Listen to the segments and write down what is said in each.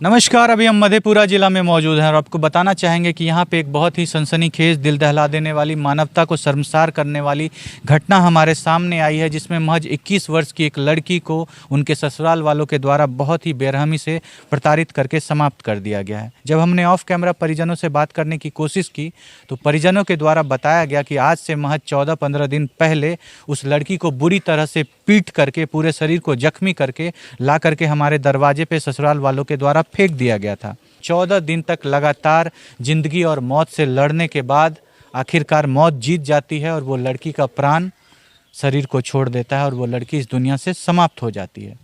नमस्कार, अभी हम मधेपुरा जिला में मौजूद हैं और आपको बताना चाहेंगे कि यहाँ पे एक बहुत ही सनसनीखेज, दिल दहला देने वाली, मानवता को शर्मसार करने वाली घटना हमारे सामने आई है, जिसमें महज 21 वर्ष की एक लड़की को उनके ससुराल वालों के द्वारा बहुत ही बेरहमी से प्रताड़ित करके समाप्त कर दिया गया है। जब हमने ऑफ कैमरा परिजनों से बात करने की कोशिश की तो परिजनों के द्वारा बताया गया कि आज से महज 14-15 दिन पहले उस लड़की को बुरी तरह से पीट करके, पूरे शरीर को जख्मी करके ला करके हमारे दरवाजे पे ससुराल वालों के द्वारा फेंक दिया गया था। 14 दिन तक लगातार जिंदगी और मौत से लड़ने के बाद आखिरकार मौत जीत जाती है और वो लड़की का प्राण शरीर को छोड़ देता है और वो लड़की इस दुनिया से समाप्त हो जाती है।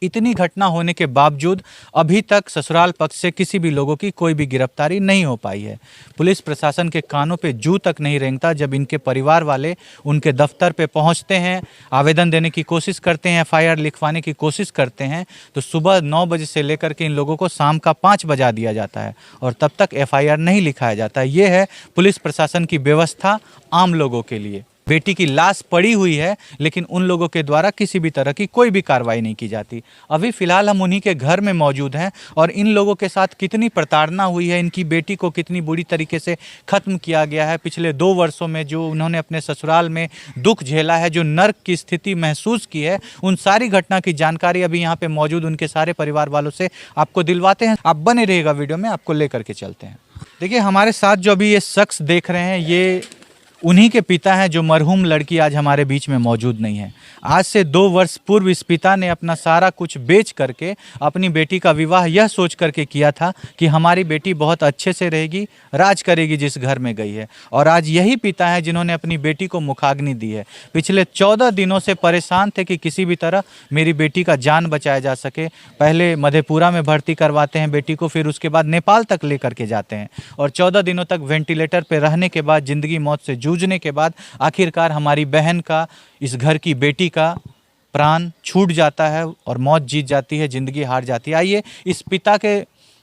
इतनी घटना होने के बावजूद अभी तक ससुराल पक्ष से किसी भी लोगों की कोई भी गिरफ्तारी नहीं हो पाई है। पुलिस प्रशासन के कानों पे जू तक नहीं रेंगता जब इनके परिवार वाले उनके दफ्तर पे पहुंचते हैं, आवेदन देने की कोशिश करते हैं, एफआईआर लिखवाने की कोशिश करते हैं तो सुबह 9 बजे से लेकर के इन लोगों को शाम का 5 बजा दिया जाता है और तब तक एफआईआर नहीं लिखाया जाता। ये है पुलिस प्रशासन की व्यवस्था आम लोगों के लिए। बेटी की लाश पड़ी हुई है लेकिन उन लोगों के द्वारा किसी भी तरह की कोई भी कार्रवाई नहीं की जाती। अभी फिलहाल हम उन्हीं के घर में मौजूद हैं और इन लोगों के साथ कितनी प्रताड़ना हुई है, इनकी बेटी को कितनी बुरी तरीके से ख़त्म किया गया है, पिछले 2 वर्षों में जो उन्होंने अपने ससुराल में दुख झेला है, जो नर्क की स्थिति महसूस की है, उन सारी घटना की जानकारी अभी यहाँ पे मौजूद उनके सारे परिवार वालों से आपको दिलवाते हैं। आप बने रहिएगा वीडियो में, आपको लेकर के चलते हैं। देखिए, हमारे साथ जो अभी ये शख्स देख रहे हैं ये उन्हीं के पिता हैं जो मरहूम लड़की आज हमारे बीच में मौजूद नहीं है। आज से 2 वर्ष पूर्व इस पिता ने अपना सारा कुछ बेच करके अपनी बेटी का विवाह यह सोच करके किया था कि हमारी बेटी बहुत अच्छे से रहेगी, राज करेगी जिस घर में गई है। और आज यही पिता है जिन्होंने अपनी बेटी को मुखाग्नि दी है। पिछले 14 दिनों से परेशान थे कि किसी भी तरह मेरी बेटी का जान बचाया जा सके। पहले मधेपुरा में भर्ती करवाते हैं बेटी को, फिर उसके बाद नेपाल तक ले करके जाते हैं और 14 दिनों तक वेंटिलेटर पर रहने के बाद, जिंदगी मौत से जूझने के बाद आखिरकार हमारी बहन का, इस घर की बेटी का प्राण छूट जाता है और मौत जीत जाती है, जिंदगी हार जाती है। आइए इस पिता के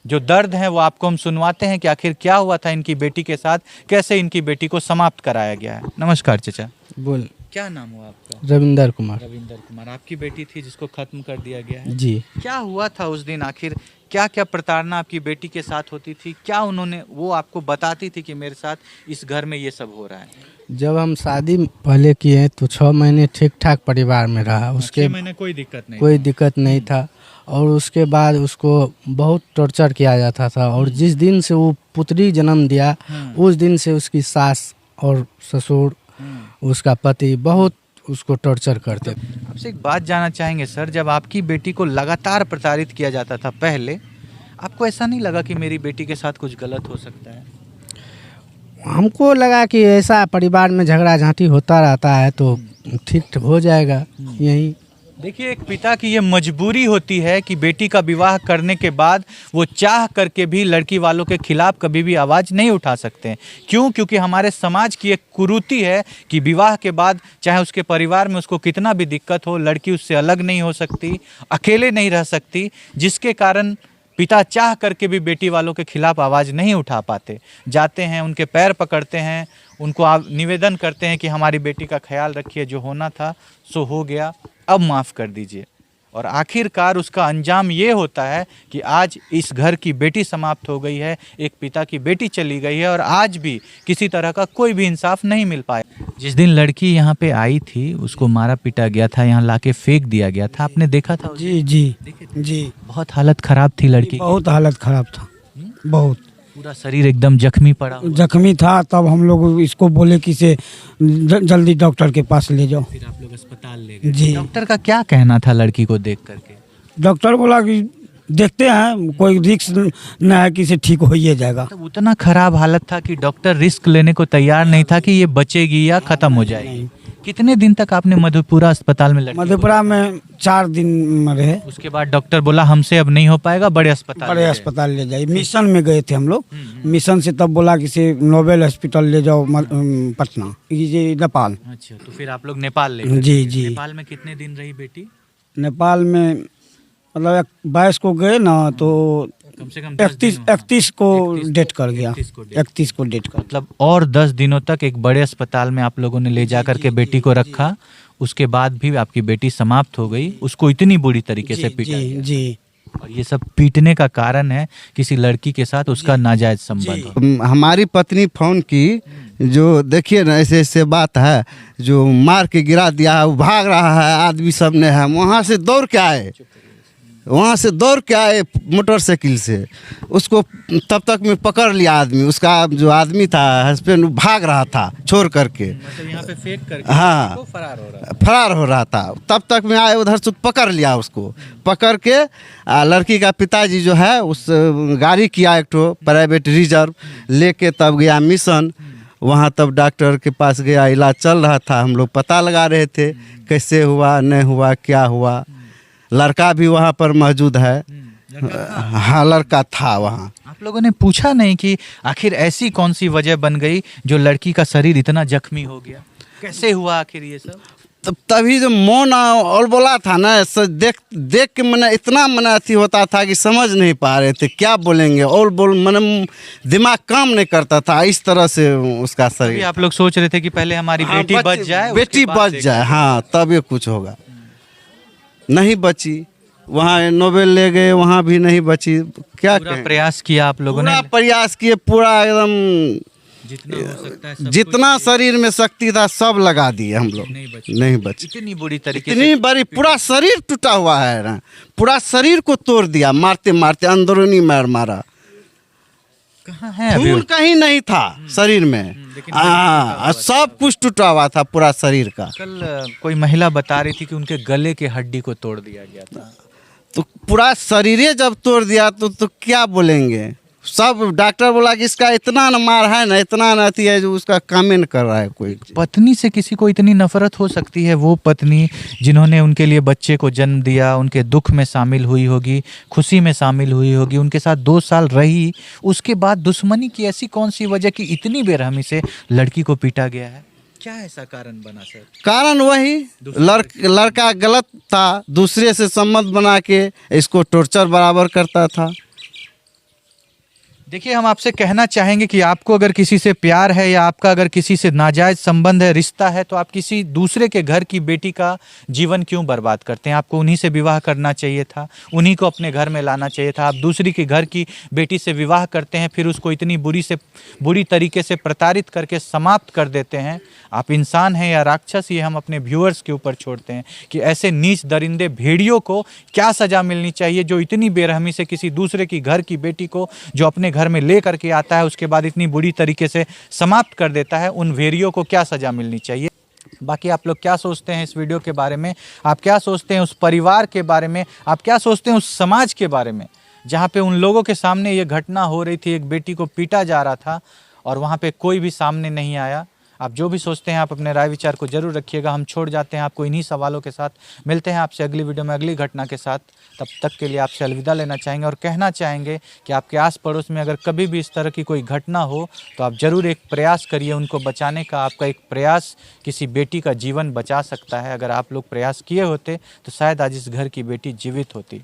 जो दर्द है वो आपको हम सुनवाते हैं कि आखिर क्या हुआ था इनकी बेटी के साथ, कैसे इनकी बेटी को समाप्त कराया गया है। नमस्कार चाचा। बोल। क्या नाम हुआ आपका? रविंदर कुमार। रविंदर कुमार, आपकी बेटी थी जिसको खत्म कर दिया गया है जी। क्या हुआ था उस दिन? आखिर क्या क्या प्रताड़ना आपकी बेटी के साथ होती थी? क्या उन्होंने, वो आपको बताती थी कि मेरे साथ इस घर में ये सब हो रहा है? जब हम शादी पहले किए तो 6 महीने ठीक ठाक परिवार में रहा। उसके 6 महीने कोई दिक्कत नहीं था और उसके बाद उसको बहुत टॉर्चर किया जाता था और जिस दिन से वो पुत्री जन्म दिया उस दिन से उसकी सास और ससुर, उसका पति बहुत उसको टॉर्चर करते। आपसे एक बात जानना चाहेंगे सर, जब आपकी बेटी को लगातार प्रताड़ित किया जाता था पहले, आपको ऐसा नहीं लगा कि मेरी बेटी के साथ कुछ गलत हो सकता है? हमको लगा कि ऐसा परिवार में झगड़ा झांटी होता रहता है तो ठीक हो जाएगा। यही देखिए, एक पिता की ये मजबूरी होती है कि बेटी का विवाह करने के बाद वो चाह करके भी लड़की वालों के खिलाफ कभी भी आवाज़ नहीं उठा सकते हैं। क्यों? क्योंकि हमारे समाज की एक कुरीति है कि विवाह के बाद चाहे उसके परिवार में उसको कितना भी दिक्कत हो, लड़की उससे अलग नहीं हो सकती, अकेले नहीं रह सकती, जिसके कारण पिता चाह करके भी बेटी वालों के खिलाफ आवाज़ नहीं उठा पाते। जाते हैं, उनके पैर पकड़ते हैं, उनको निवेदन करते हैं कि हमारी बेटी का ख्याल रखिए, जो होना था सो हो गया, अब माफ़ कर दीजिए। और आखिरकार उसका अंजाम ये होता है कि आज इस घर की बेटी समाप्त हो गई है, एक पिता की बेटी चली गई है और आज भी किसी तरह का कोई भी इंसाफ नहीं मिल पाया। जिस दिन लड़की यहाँ पे आई थी उसको मारा पीटा गया था, यहाँ लाके फेंक दिया गया था, आपने देखा था? जी जी जी। बहुत हालत खराब थी लड़की, बहुत हालत खराब था, बहुत। पूरा शरीर एकदम जख्मी पड़ा, जख्मी था। तब हम लोग इसको बोले कि इसे जल्दी डॉक्टर के पास ले जाओ। फिर आप लोग अस्पताल ले गए। जी। डॉक्टर का क्या कहना था लड़की को देख करके? डॉक्टर बोला कि देखते हैं, कोई रिस्क न है कि इसे ठीक हो ही जाएगा। तो उतना खराब हालत था कि डॉक्टर रिस्क लेने को तैयार नहीं था कि ये बचेगी या खत्म हो जाएगी। कितने दिन तक आपने मधेपुरा अस्पताल में लड़की? मधेपुरा में 4 दिन में रहे। उसके बाद डॉक्टर बोला हमसे अब नहीं हो पाएगा, बड़े अस्पताल ले जाइए। मिशन में गए थे हम लोग, मिशन से तब बोला कि इसे नोबेल हॉस्पिटल ले जाओ पटना, ये नेपाल। अच्छा, तो फिर आप लोग नेपाल ले गए? जी जी। नेपाल में कितने दिन रही बेटी? नेपाल में मतलब 22 को गए ना तो कम से कम 31 को डेट कर गया। 31 को डेट कर, मतलब और 10 दिनों तक एक बड़े अस्पताल में आप लोगों ने ले जा करके बेटी को रखा। उसके बाद भी आपकी बेटी समाप्त हो गई, उसको इतनी बुरी तरीके से पीटा जी। और ये सब पीटने का कारण है किसी लड़की के साथ उसका नाजायज संबंध हो। हमारी पत्नी फोन की, जो देखिए ना ऐसे ऐसे बात है, जो मार के गिरा दिया है, वो भाग रहा है, आदमी सब ने है, वहाँ से दौड़ के आए, मोटरसाइकिल से उसको तब तक में पकड़ लिया आदमी, उसका जो आदमी था हस्बैंड, वो भाग रहा था छोड़ करके, मतलब यहाँ पे फेंक करके हाँ वो फरार हो रहा था। तब तक में आए, उधर से पकड़ लिया उसको, पकड़ के लड़की का पिताजी जो है उस गाड़ी किया एक ठो प्राइवेट रिजर्व लेके, तब गया मिशन, वहाँ तब डॉक्टर के पास गया, इलाज चल रहा था, हम लोग पता लगा रहे थे कैसे हुआ नहीं हुआ क्या हुआ। लड़का भी वहाँ पर मौजूद है, हाँ लड़का था वहाँ। आप लोगों ने पूछा नहीं कि आखिर ऐसी कौन सी वजह बन गई जो लड़की का शरीर इतना जख्मी हो गया, कैसे हुआ आखिर ये सब? तभी जो मौन और बोला था ना, देख के मैंने इतना मना अथी होता था कि समझ नहीं पा रहे थे क्या बोलेंगे, और मैंने दिमाग काम नहीं करता था, इस तरह से उसका शरीर। आप लोग सोच रहे थे कि पहले हमारी बेटी बच जाए, बेटी बच जाए, हाँ तब ये कुछ होगा। नहीं बची, वहाँ नोबेल ले गए, वहाँ भी नहीं बची। क्या पूरा प्रयास किया आप लोगों ने? पूरा प्रयास किए, पूरा एकदम जितना हो सकता है सब जितना शरीर में शक्ति था सब लगा दिए हम लोग, नहीं बची। इतनी बुरी तरीके इतनी बड़ी, पूरा शरीर टूटा हुआ है ना, पूरा शरीर को तोड़ दिया, मारते मारते अंदरूनी मार मारा। कहाँ है अभी? खून कहीं नहीं था शरीर में, हाँ सब कुछ टूटा हुआ था पूरा शरीर का। कल कोई महिला बता रही थी कि उनके गले के हड्डी को तोड़ दिया गया था। तो पूरा शरीर जब तोड़ दिया तो क्या बोलेंगे? सब डॉक्टर बोला कि इसका इतना न मार है ना, इतना न अथी है, जो उसका काम न कर रहा है कोई। पत्नी से किसी को इतनी नफरत हो सकती है? वो पत्नी जिन्होंने उनके लिए बच्चे को जन्म दिया, उनके दुख में शामिल हुई होगी, खुशी में शामिल हुई होगी, उनके साथ 2 साल रही, उसके बाद दुश्मनी की ऐसी कौन सी वजह कि इतनी बेरहमी से लड़की को पीटा गया है? क्या ऐसा कारण बना सर? कारण वही लड़का गलत था, दूसरे से संबंध बना के इसको टॉर्चर बराबर करता था। देखिए, हम आपसे कहना चाहेंगे कि आपको अगर किसी से प्यार है या आपका अगर किसी से नाजायज संबंध है, रिश्ता है, तो आप किसी दूसरे के घर की बेटी का जीवन क्यों बर्बाद करते हैं? आपको उन्हीं से विवाह करना चाहिए था, उन्हीं को अपने घर में लाना चाहिए था। आप दूसरी के घर की बेटी से विवाह करते हैं, फिर उसको इतनी बुरी तरीके से प्रताड़ित करके समाप्त कर देते हैं। आप इंसान हैं या राक्षस, ये हम अपने व्यूअर्स के ऊपर छोड़ते हैं कि ऐसे नीच दरिंदे भेड़ियों को क्या सज़ा मिलनी चाहिए जो इतनी बेरहमी से किसी दूसरे की घर की बेटी को जो अपने घर में ले करके आता है, उसके बाद इतनी बुरी तरीके से समाप्त कर देता है। उन भेड़ियों को क्या सज़ा मिलनी चाहिए? बाकी आप लोग क्या सोचते हैं इस वीडियो के बारे में? आप क्या सोचते हैं उस परिवार के बारे में? आप क्या सोचते हैं उस समाज के बारे में जहाँ पे उन लोगों के सामने ये घटना हो रही थी, एक बेटी को पीटा जा रहा था और वहाँ पे कोई भी सामने नहीं आया? आप जो भी सोचते हैं, आप अपने राय विचार को जरूर रखिएगा। हम छोड़ जाते हैं आपको इन्हीं सवालों के साथ। मिलते हैं आपसे अगली वीडियो में अगली घटना के साथ। तब तक के लिए आपसे अलविदा लेना चाहेंगे और कहना चाहेंगे कि आपके आस पड़ोस में अगर कभी भी इस तरह की कोई घटना हो तो आप ज़रूर एक प्रयास करिए उनको बचाने का। आपका एक प्रयास किसी बेटी का जीवन बचा सकता है। अगर आप लोग प्रयास किए होते तो शायद आज इस घर की बेटी जीवित होती।